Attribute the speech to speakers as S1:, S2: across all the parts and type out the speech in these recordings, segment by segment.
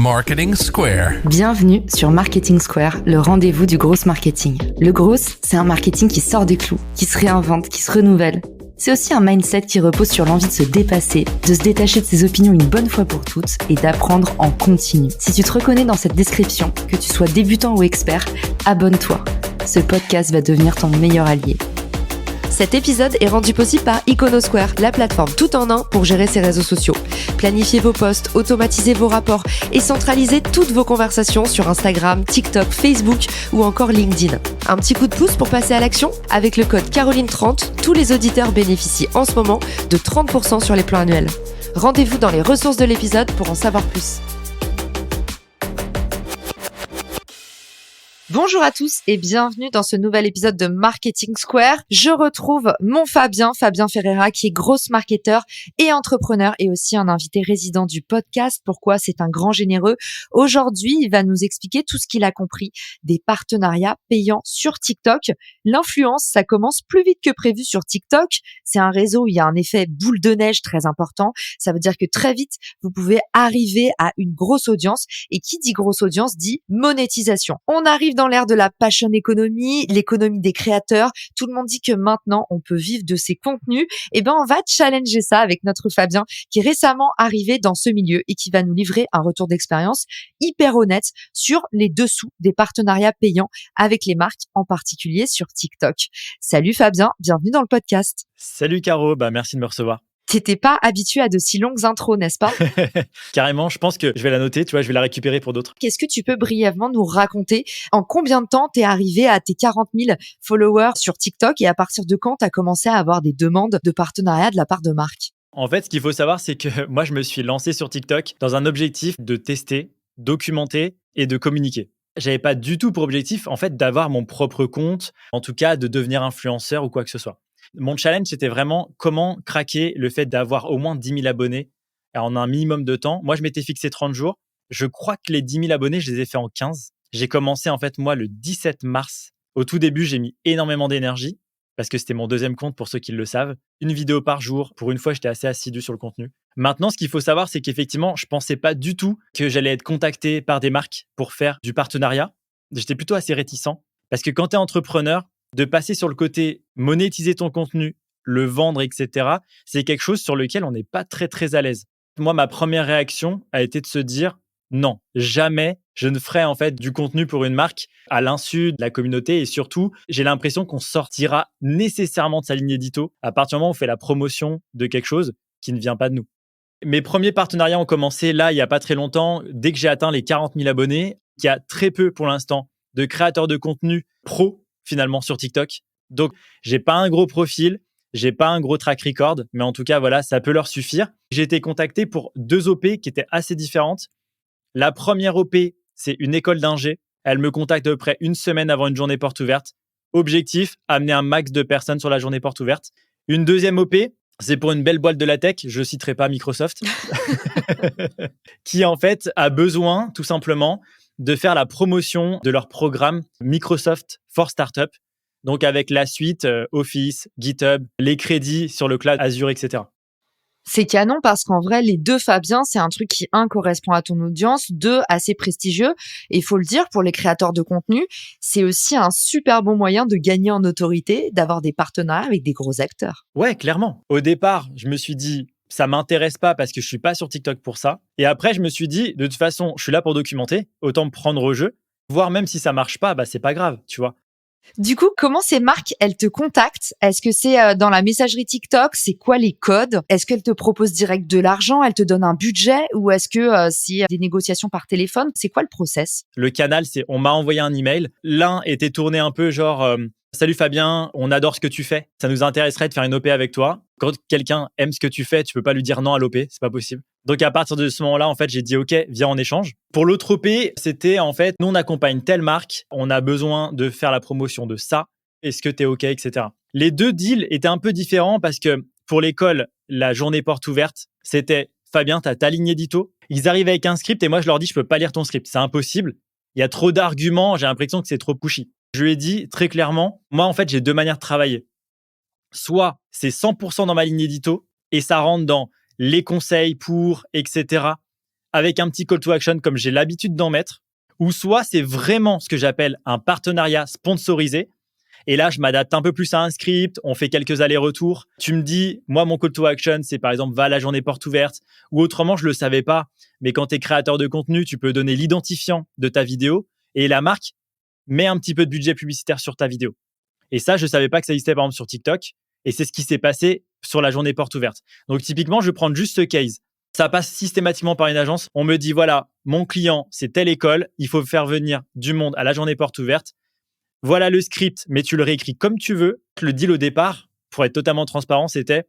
S1: Marketing Square.
S2: Bienvenue sur Marketing Square, le rendez-vous du gros marketing. Le gros, c'est un marketing qui sort des clous, qui se réinvente, qui se renouvelle. C'est aussi un mindset qui repose sur l'envie de se dépasser, de se détacher de ses opinions une bonne fois pour toutes et d'apprendre en continu. Si tu te reconnais dans cette description, que tu sois débutant ou expert, abonne-toi. Ce podcast va devenir ton meilleur allié. Cet épisode est rendu possible par Iconosquare, la plateforme tout en un pour gérer ses réseaux sociaux. Planifiez vos posts, automatisez vos rapports et centralisez toutes vos conversations sur Instagram, TikTok, Facebook ou encore LinkedIn. Un petit coup de pouce pour passer à l'action? Avec le code Caroline30, tous les auditeurs bénéficient en ce moment de 30% sur les plans annuels. Rendez-vous dans les ressources de l'épisode pour en savoir plus. Bonjour à tous et bienvenue dans ce nouvel épisode de Marketing Square. Je retrouve mon Fabien Ferreira, qui est grosse marketeur et entrepreneur et aussi un invité résident du podcast. Pourquoi? C'est un grand généreux. Aujourd'hui, il va nous expliquer tout ce qu'il a compris des partenariats payants sur TikTok. L'influence, ça commence plus vite que prévu sur TikTok. C'est un réseau où il y a un effet boule de neige très important. Ça veut dire que très vite, vous pouvez arriver à une grosse audience. Et qui dit grosse audience dit monétisation. On arrive dans l'ère de la passion economy, l'économie des créateurs. Tout le monde dit que maintenant, on peut vivre de ses contenus. Eh ben, on va challenger ça avec notre Fabien, qui est récemment arrivé dans ce milieu et qui va nous livrer un retour d'expérience hyper honnête sur les dessous des partenariats payants avec les marques, en particulier sur TikTok. Salut Fabien, bienvenue dans le podcast.
S3: Salut Caro, merci de me recevoir.
S2: T'étais pas habitué à de si longues intros, n'est-ce pas?
S3: Carrément, je pense que je vais la noter, tu vois, je vais la récupérer pour d'autres.
S2: Qu'est-ce que tu peux brièvement nous raconter en combien de temps t'es arrivé à tes 40 000 followers sur TikTok et à partir de quand t'as commencé à avoir des demandes de partenariat de la part de marques?
S3: En fait, ce qu'il faut savoir, c'est que moi, je me suis lancé sur TikTok dans un objectif de tester, documenter et de communiquer. J'avais pas du tout pour objectif, en fait, d'avoir mon propre compte, en tout cas, de devenir influenceur ou quoi que ce soit. Mon challenge, c'était vraiment comment craquer le fait d'avoir au moins 10 000 abonnés en un minimum de temps. Moi, je m'étais fixé 30 jours. Je crois que les 10 000 abonnés, je les ai fait en 15. J'ai commencé, en fait, moi, le 17 mars. Au tout début, j'ai mis énormément d'énergie parce que c'était mon deuxième compte pour ceux qui le savent. Une vidéo par jour. Pour une fois, j'étais assez assidu sur le contenu. Maintenant, ce qu'il faut savoir, c'est qu'effectivement, je pensais pas du tout que j'allais être contacté par des marques pour faire du partenariat. J'étais plutôt assez réticent parce que quand tu es entrepreneur, de passer sur le côté monétiser ton contenu, le vendre, etc., c'est quelque chose sur lequel on n'est pas très, très à l'aise. Moi, ma première réaction a été de se dire non, jamais je ne ferai en fait du contenu pour une marque à l'insu de la communauté et surtout, j'ai l'impression qu'on sortira nécessairement de sa ligne édito à partir du moment où on fait la promotion de quelque chose qui ne vient pas de nous. Mes premiers partenariats ont commencé là, il n'y a pas très longtemps, dès que j'ai atteint les 40 000 abonnés. Il y a très peu pour l'instant de créateurs de contenu pro finalement sur TikTok. Donc, j'ai pas un gros profil, j'ai pas un gros track record, mais en tout cas, voilà, ça peut leur suffire. J'ai été contacté pour 2 OP qui étaient assez différentes. La première OP, c'est une école d'ingé. Elle me contacte à peu près une semaine avant une journée porte ouverte. Objectif, amener un max de personnes sur la journée porte ouverte. Une deuxième OP, c'est pour une belle boîte de la tech, je citerai pas Microsoft, qui en fait a besoin tout simplement de faire la promotion de leur programme Microsoft for Startup, donc avec la suite Office, GitHub, les crédits sur le cloud Azure, etc.
S2: C'est canon parce qu'en vrai, les deux Fabien, c'est un truc qui, un, correspond à ton audience, deux, assez prestigieux. Et il faut le dire, pour les créateurs de contenu, c'est aussi un super bon moyen de gagner en autorité, d'avoir des partenariats avec des gros acteurs.
S3: Ouais, clairement. Au départ, je me suis dit, ça m'intéresse pas parce que je suis pas sur TikTok pour ça. Et après, je me suis dit, de toute façon, je suis là pour documenter, autant me prendre au jeu. Voire même si ça marche pas, c'est pas grave, tu vois.
S2: Du coup, comment ces marques, elles te contactent? Est-ce que c'est dans la messagerie TikTok? C'est quoi les codes? Est-ce qu'elles te proposent direct de l'argent? Elles te donnent un budget? Ou est-ce que c'est des négociations par téléphone? C'est quoi le process?
S3: Le canal, c'est on m'a envoyé un email. L'un était tourné un peu genre salut Fabien, on adore ce que tu fais. Ça nous intéresserait de faire une OP avec toi. Quand quelqu'un aime ce que tu fais, tu peux pas lui dire non à l'OP, c'est pas possible. Donc à partir de ce moment-là, en fait, j'ai dit OK, viens en échange. Pour l'autre OP, c'était en fait, nous on accompagne telle marque, on a besoin de faire la promotion de ça. Est-ce que t'es OK, etc. Les 2 deals étaient un peu différents parce que pour l'école, la journée porte ouverte, c'était Fabien, t'as ta ligne édito. Ils arrivent avec un script et moi je leur dis je peux pas lire ton script, c'est impossible. Il y a trop d'arguments, j'ai l'impression que c'est trop pushy. Je lui ai dit très clairement, moi en fait j'ai 2 manières de travailler. Soit c'est 100% dans ma ligne édito et ça rentre dans les conseils pour, etc. avec un petit call to action comme j'ai l'habitude d'en mettre, ou soit c'est vraiment ce que j'appelle un partenariat sponsorisé. Et là, je m'adapte un peu plus à un script, on fait quelques allers-retours. Tu me dis, moi, mon call to action, c'est par exemple, va à la journée porte ouverte, ou autrement, je le savais pas. Mais quand tu es créateur de contenu, tu peux donner l'identifiant de ta vidéo et la marque met un petit peu de budget publicitaire sur ta vidéo. Et ça, je savais pas que ça existait par exemple sur TikTok. Et c'est ce qui s'est passé sur la journée porte ouverte. Donc, typiquement, je vais prendre juste ce case. Ça passe systématiquement par une agence. On me dit, voilà, mon client, c'est telle école. Il faut faire venir du monde à la journée porte ouverte. Voilà le script, mais tu le réécris comme tu veux. Le deal au départ, pour être totalement transparent, c'était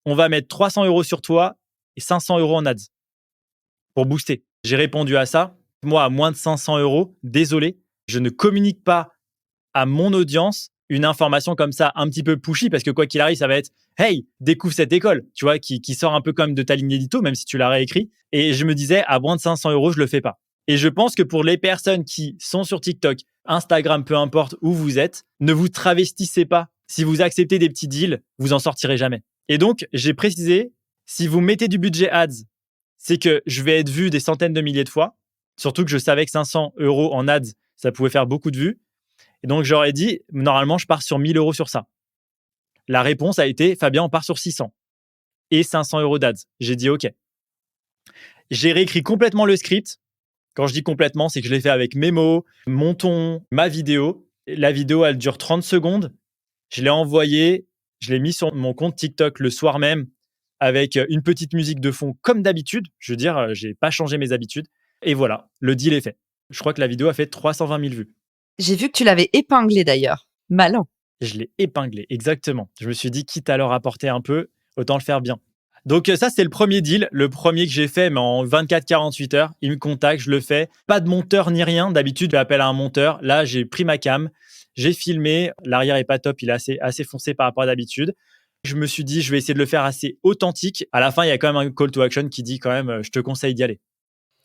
S3: on va mettre 300 € sur toi et 500 € en ads pour booster. J'ai répondu à ça. Moi, à moins de 500 €, désolé, je ne communique pas à mon audience une information comme ça un petit peu pushy parce que quoi qu'il arrive, ça va être hey, découvre cette école, tu vois, qui sort un peu comme de ta ligne édito, même si tu l'as réécrit. Et je me disais, à moins de 500 €, je le fais pas. Et je pense que pour les personnes qui sont sur TikTok, Instagram, peu importe où vous êtes, ne vous travestissez pas. Si vous acceptez des petits deals, vous en sortirez jamais. Et donc, j'ai précisé, si vous mettez du budget ads, c'est que je vais être vu des centaines de milliers de fois. Surtout que je savais que 500 € en ads, ça pouvait faire beaucoup de vues. Et donc, j'aurais dit, normalement, je pars sur 1000 € sur ça. La réponse a été, Fabien, on part sur 600 et 500 € d'ads. J'ai dit, OK. J'ai réécrit complètement le script. Quand je dis complètement, c'est que je l'ai fait avec mes mots, mon ton, ma vidéo. La vidéo, elle dure 30 secondes. Je l'ai envoyée, je l'ai mis sur mon compte TikTok le soir même avec une petite musique de fond comme d'habitude. Je veux dire, j'ai pas changé mes habitudes. Et voilà, le deal est fait. Je crois que la vidéo a fait 320 000 vues.
S2: J'ai vu que tu l'avais épinglé d'ailleurs. Malin.
S3: Je l'ai épinglé, exactement. Je me suis dit, quitte à leur apporter un peu, autant le faire bien. Donc ça, c'est le premier deal, le premier que j'ai fait, mais en 24-48 heures. Il me contacte, je le fais. Pas de monteur ni rien. D'habitude, j'appelle à un monteur. Là, j'ai pris ma cam, j'ai filmé. L'arrière est pas top, il est assez foncé par rapport à d'habitude. Je me suis dit, je vais essayer de le faire assez authentique. À la fin, il y a quand même un call to action qui dit quand même, je te conseille d'y aller.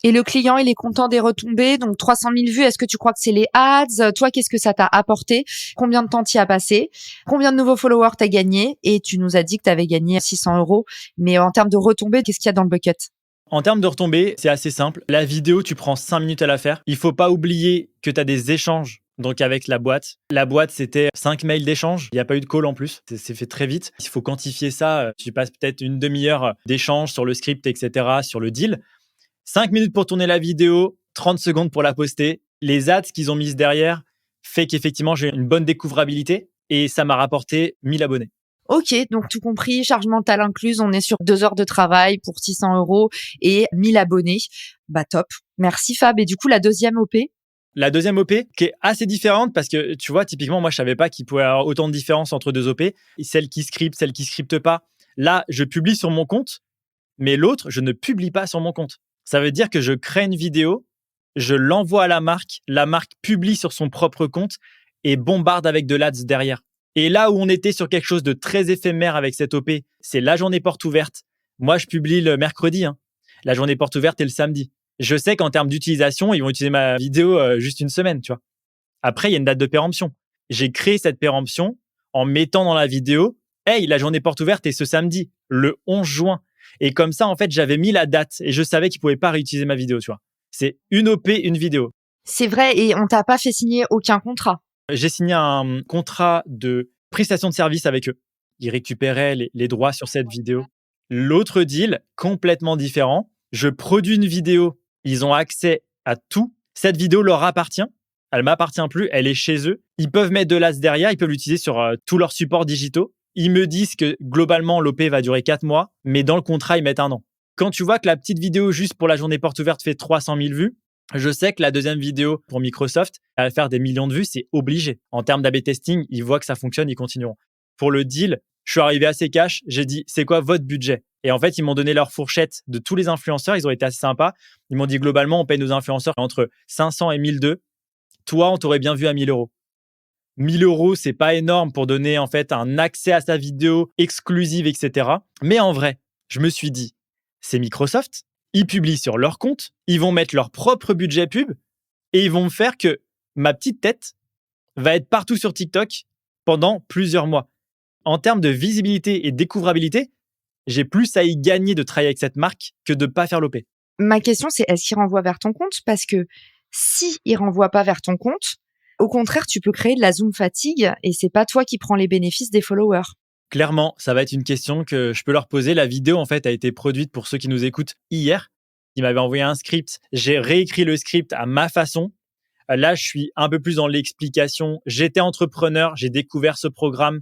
S2: Et le client, il est content des retombées. Donc 300 000 vues, est-ce que tu crois que c'est les ads? Toi, qu'est-ce que ça t'a apporté? Combien de temps t'y as passé? Combien de nouveaux followers t'as gagné? Et tu nous as dit que t'avais gagné 600 €. Mais en termes de retombées, qu'est-ce qu'il y a dans le bucket?
S3: En termes de retombées, c'est assez simple. La vidéo, tu prends 5 minutes à la faire. Il faut pas oublier que tu as des échanges donc avec la boîte. La boîte, c'était 5 mails d'échange. Il n'y a pas eu de call en plus. C'est fait très vite. Il faut quantifier ça. Tu passes peut-être une demi-heure d'échange sur le script, etc., sur le deal. 5 minutes pour tourner la vidéo, 30 secondes pour la poster. Les ads qu'ils ont mises derrière fait qu'effectivement, j'ai une bonne découvrabilité et ça m'a rapporté 1000 abonnés.
S2: Ok, donc tout compris, charge mentale incluse, on est sur 2 heures de travail pour 600 € et 1000 abonnés. Bah top. Merci Fab. Et du coup, la deuxième OP?
S3: La deuxième OP, qui est assez différente parce que, tu vois, typiquement, moi, je savais pas qu'il pouvait y avoir autant de différence entre deux OP. Celle qui scripte pas. Là, je publie sur mon compte, mais l'autre, je ne publie pas sur mon compte. Ça veut dire que je crée une vidéo, je l'envoie à la marque publie sur son propre compte et bombarde avec de l'ads derrière. Et là où on était sur quelque chose de très éphémère avec cette OP, c'est la journée porte ouverte. Moi, je publie le mercredi. La journée porte ouverte est le samedi. Je sais qu'en termes d'utilisation, ils vont utiliser ma vidéo juste une semaine, tu vois. Après, il y a une date de péremption. J'ai créé cette péremption en mettant dans la vidéo, hey, la journée porte ouverte est ce samedi, le 11 juin. Et comme ça, en fait, j'avais mis la date et je savais qu'ils pouvaient pas réutiliser ma vidéo, tu vois. C'est une OP, une vidéo.
S2: C'est vrai, et on t'a pas fait signer aucun contrat.
S3: J'ai signé un contrat de prestation de service avec eux. Ils récupéraient les droits sur cette vidéo. L'autre deal, complètement différent. Je produis une vidéo. Ils ont accès à tout. Cette vidéo leur appartient. Elle m'appartient plus. Elle est chez eux. Ils peuvent mettre de l'AS derrière. Ils peuvent l'utiliser sur tous leurs supports digitaux. Ils me disent que globalement, l'OP va durer 4 mois, mais dans le contrat, ils mettent 1 an. Quand tu vois que la petite vidéo juste pour la journée porte ouverte fait 300 000 vues, je sais que la deuxième vidéo pour Microsoft, elle va faire des millions de vues, c'est obligé. En termes d'A/B testing, ils voient que ça fonctionne, ils continueront. Pour le deal, je suis arrivé assez cash, j'ai dit, c'est quoi votre budget? Et en fait, ils m'ont donné leur fourchette de tous les influenceurs, ils ont été assez sympas. Ils m'ont dit, globalement, on paye nos influenceurs entre 500 et 1002. Toi, on t'aurait bien vu à 1000 €. 1000 €, c'est pas énorme pour donner en fait un accès à sa vidéo exclusive, etc. Mais en vrai, je me suis dit, c'est Microsoft, ils publient sur leur compte, ils vont mettre leur propre budget pub et ils vont me faire que ma petite tête va être partout sur TikTok pendant plusieurs mois. En termes de visibilité et découvrabilité, j'ai plus à y gagner de travailler avec cette marque que de ne pas faire l'OP.
S2: Ma question, c'est est-ce qu'il renvoie vers ton compte? Parce que si il renvoie pas vers ton compte, au contraire, tu peux créer de la Zoom fatigue et c'est pas toi qui prends les bénéfices des followers.
S3: Clairement, ça va être une question que je peux leur poser. La vidéo, en fait, a été produite pour ceux qui nous écoutent hier. Ils m'avaient envoyé un script. J'ai réécrit le script à ma façon. Là, je suis un peu plus dans l'explication. J'étais entrepreneur, j'ai découvert ce programme.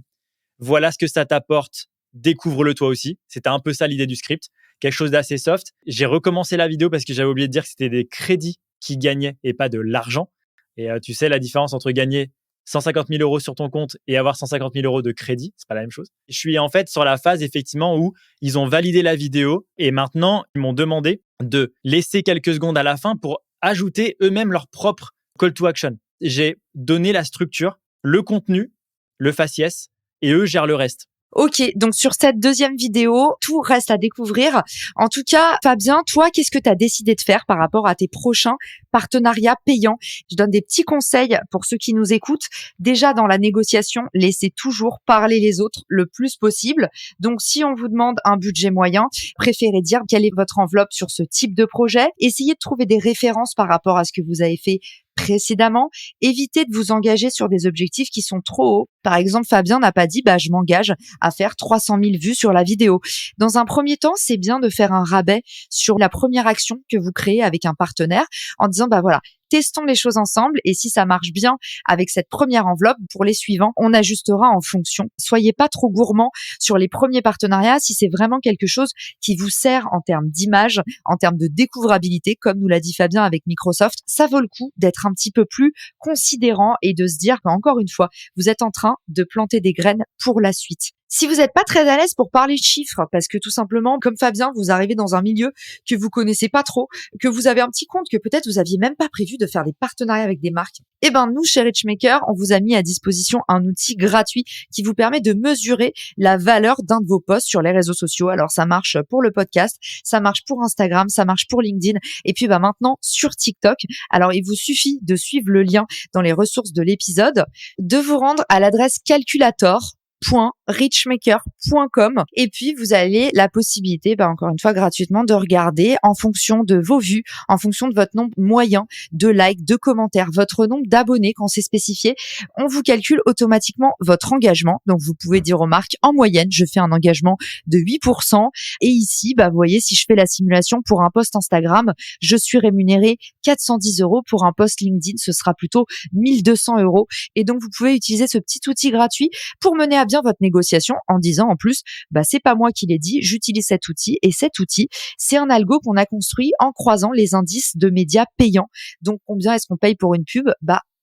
S3: Voilà ce que ça t'apporte. Découvre-le toi aussi. C'était un peu ça l'idée du script. Quelque chose d'assez soft. J'ai recommencé la vidéo parce que j'avais oublié de dire que c'était des crédits qui gagnaient et pas de l'argent. Et tu sais, la différence entre gagner 150 000 euros sur ton compte et avoir 150 000 euros de crédit, c'est pas la même chose. Je suis en fait sur la phase effectivement où ils ont validé la vidéo et maintenant ils m'ont demandé de laisser quelques secondes à la fin pour ajouter eux-mêmes leur propre call to action. J'ai donné la structure, le contenu, le faciès et eux gèrent le reste.
S2: Ok, donc sur cette deuxième vidéo, tout reste à découvrir. En tout cas, Fabien, toi, qu'est-ce que tu as décidé de faire par rapport à tes prochains partenariats payants? Je donne des petits conseils pour ceux qui nous écoutent. Déjà, dans la négociation, laissez toujours parler les autres le plus possible. Donc, si on vous demande un budget moyen, préférez dire quelle est votre enveloppe sur ce type de projet. Essayez de trouver des références par rapport à ce que vous avez fait précédemment. Évitez de vous engager sur des objectifs qui sont trop hauts. Par exemple, Fabien n'a pas dit je m'engage à faire 300 000 vues sur la vidéo. Dans un premier temps, c'est bien de faire un rabais sur la première action que vous créez avec un partenaire en disant voilà, testons les choses ensemble et si ça marche bien avec cette première enveloppe, pour les suivants, on ajustera en fonction. Soyez pas trop gourmand sur les premiers partenariats si c'est vraiment quelque chose qui vous sert en termes d'image, en termes de découvrabilité, comme nous l'a dit Fabien avec Microsoft. Ça vaut le coup d'être un petit peu plus considérant et de se dire qu'encore une fois, vous êtes en train de planter des graines pour la suite. Si vous n'êtes pas très à l'aise pour parler de chiffres, parce que tout simplement, comme Fabien, vous arrivez dans un milieu que vous connaissez pas trop, que vous avez un petit compte, que peut-être vous aviez même pas prévu de faire des partenariats avec des marques, nous, chez Richmaker, on vous a mis à disposition un outil gratuit qui vous permet de mesurer la valeur d'un de vos posts sur les réseaux sociaux. Alors, ça marche pour le podcast, ça marche pour Instagram, ça marche pour LinkedIn, et puis maintenant sur TikTok. Alors, il vous suffit de suivre le lien dans les ressources de l'épisode, de vous rendre à l'adresse calculator.richmaker.com et puis vous avez la possibilité, encore une fois gratuitement, de regarder en fonction de vos vues, en fonction de votre nombre moyen de likes, de commentaires, votre nombre d'abonnés quand c'est spécifié, on vous calcule automatiquement votre engagement. Donc vous pouvez dire aux marques, en moyenne, je fais un engagement de 8%. Et ici, vous voyez, si je fais la simulation pour un post Instagram, je suis rémunéré 410 euros. Pour un post LinkedIn, ce sera plutôt 1200 euros. Et donc vous pouvez utiliser ce petit outil gratuit pour mener à bien votre négociation en disant en plus, c'est pas moi qui l'ai dit, j'utilise cet outil et cet outil, c'est un algo qu'on a construit en croisant les indices de médias payants. Donc, combien est-ce qu'on paye pour une pub?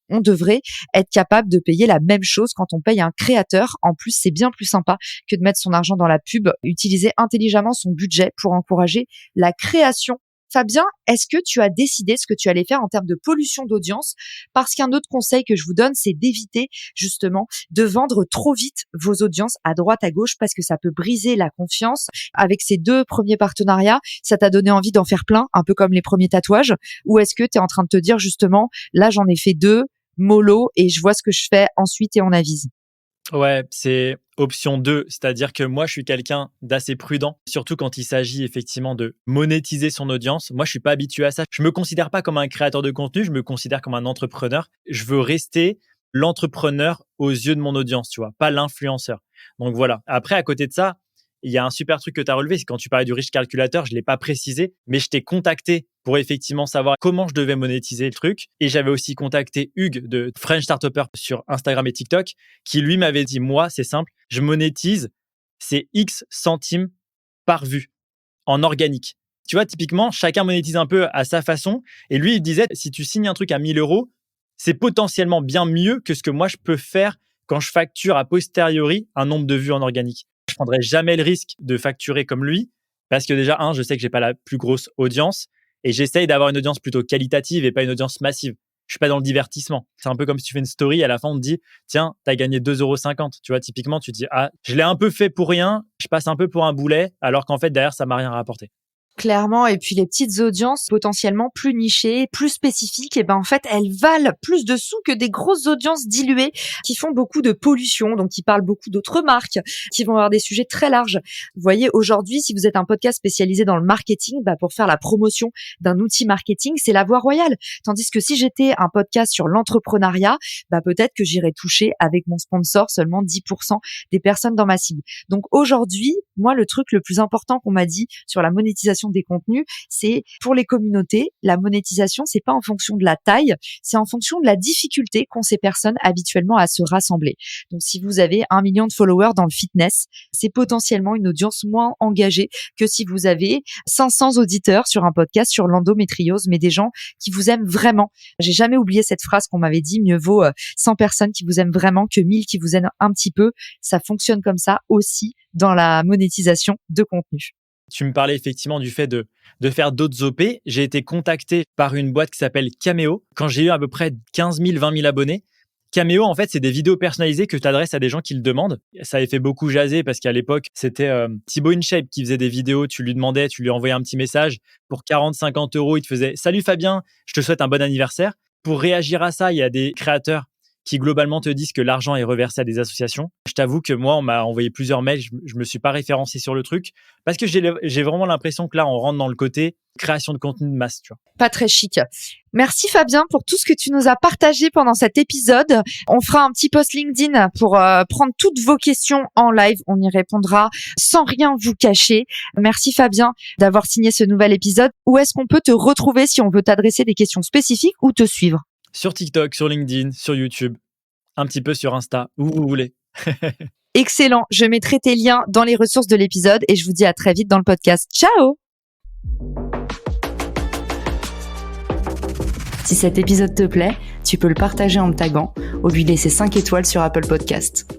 S2: On devrait être capable de payer la même chose quand on paye un créateur. En plus, c'est bien plus sympa que de mettre son argent dans la pub. Utiliser intelligemment son budget pour encourager la création. Fabien, est-ce que tu as décidé ce que tu allais faire en termes de pollution d'audience? Parce qu'un autre conseil que je vous donne, c'est d'éviter justement de vendre trop vite vos audiences à droite, à gauche, parce que ça peut briser la confiance. Avec ces 2 premiers partenariats, ça t'a donné envie d'en faire plein, un peu comme les premiers tatouages? Ou est-ce que tu es en train de te dire justement, là j'en ai fait 2, mollo, et je vois ce que je fais ensuite et on avise?
S3: Ouais, c'est option 2, c'est-à-dire que moi, je suis quelqu'un d'assez prudent, surtout quand il s'agit effectivement de monétiser son audience. Moi, je suis pas habitué à ça. Je me considère pas comme un créateur de contenu, je me considère comme un entrepreneur. Je veux rester l'entrepreneur aux yeux de mon audience, tu vois, pas l'influenceur. Donc voilà. Après, à côté de ça, il y a un super truc que tu as relevé, c'est quand tu parlais du Rich Calculator, je l'ai pas précisé, mais je t'ai contacté pour effectivement savoir comment je devais monétiser le truc. Et j'avais aussi contacté Hugues de French Startupper sur Instagram et TikTok, qui lui m'avait dit, moi, c'est simple, je monétise, c'est X centimes par vue en organique. Tu vois, typiquement, chacun monétise un peu à sa façon. Et lui, il disait, si tu signes un truc à 1 000 euros, c'est potentiellement bien mieux que ce que moi, je peux faire quand je facture a posteriori un nombre de vues en organique. Je prendrai jamais le risque de facturer comme lui parce que déjà, je sais que j'ai pas la plus grosse audience et j'essaye d'avoir une audience plutôt qualitative et pas une audience massive. Je suis pas dans le divertissement. C'est un peu comme si tu fais une story, à la fin, on te dit, tiens, t'as gagné 2,50 €. Tu vois, typiquement, tu te dis, je l'ai un peu fait pour rien, je passe un peu pour un boulet, alors qu'en fait, derrière, ça m'a rien rapporté.
S2: Clairement, et puis les petites audiences potentiellement plus nichées, plus spécifiques, et ben en fait elles valent plus de sous que des grosses audiences diluées qui font beaucoup de pollution, donc qui parlent beaucoup d'autres marques, qui vont avoir des sujets très larges. Vous voyez, aujourd'hui, si vous êtes un podcast spécialisé dans le marketing, pour faire la promotion d'un outil marketing, c'est la voie royale. Tandis que si j'étais un podcast sur l'entrepreneuriat, peut-être que j'irais toucher avec mon sponsor seulement 10% des personnes dans ma cible. Donc aujourd'hui, moi, le truc le plus important qu'on m'a dit sur la monétisation des contenus, c'est pour les communautés, la monétisation, c'est pas en fonction de la taille, c'est en fonction de la difficulté qu'ont ces personnes habituellement à se rassembler. Donc, si vous avez 1 million de followers dans le fitness, c'est potentiellement une audience moins engagée que si vous avez 500 auditeurs sur un podcast sur l'endométriose, mais des gens qui vous aiment vraiment. J'ai jamais oublié cette phrase qu'on m'avait dit, mieux vaut 100 personnes qui vous aiment vraiment que 1000 qui vous aiment un petit peu. Ça fonctionne comme ça aussi dans la monétisation de contenu.
S3: Tu me parlais effectivement du fait de faire d'autres OP. J'ai été contacté par une boîte qui s'appelle Cameo quand j'ai eu à peu près 15 000, 20 000 abonnés. Cameo, en fait, c'est des vidéos personnalisées que tu adresses à des gens qui le demandent. Ça avait fait beaucoup jaser parce qu'à l'époque, c'était Thibaut InShape qui faisait des vidéos. Tu lui demandais, tu lui envoyais un petit message. Pour 40, 50 euros, il te faisait « Salut Fabien, je te souhaite un bon anniversaire ». Pour réagir à ça, il y a des créateurs qui globalement te disent que l'argent est reversé à des associations. Je t'avoue que moi, on m'a envoyé plusieurs mails, je me suis pas référencé sur le truc parce que j'ai vraiment l'impression que là, on rentre dans le côté création de contenu de masse, tu vois.
S2: Pas très chic. Merci Fabien pour tout ce que tu nous as partagé pendant cet épisode. On fera un petit post LinkedIn pour prendre toutes vos questions en live. On y répondra sans rien vous cacher. Merci Fabien d'avoir signé ce nouvel épisode. Où est-ce qu'on peut te retrouver si on veut t'adresser des questions spécifiques ou te suivre ?
S3: Sur TikTok, sur LinkedIn, sur YouTube, un petit peu sur Insta, où vous voulez.
S2: Excellent. Je mettrai tes liens dans les ressources de l'épisode et je vous dis à très vite dans le podcast. Ciao!
S1: Si cet épisode te plaît, tu peux le partager en me taguant ou lui laisser 5 étoiles sur Apple Podcast.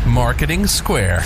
S4: Marketing Square.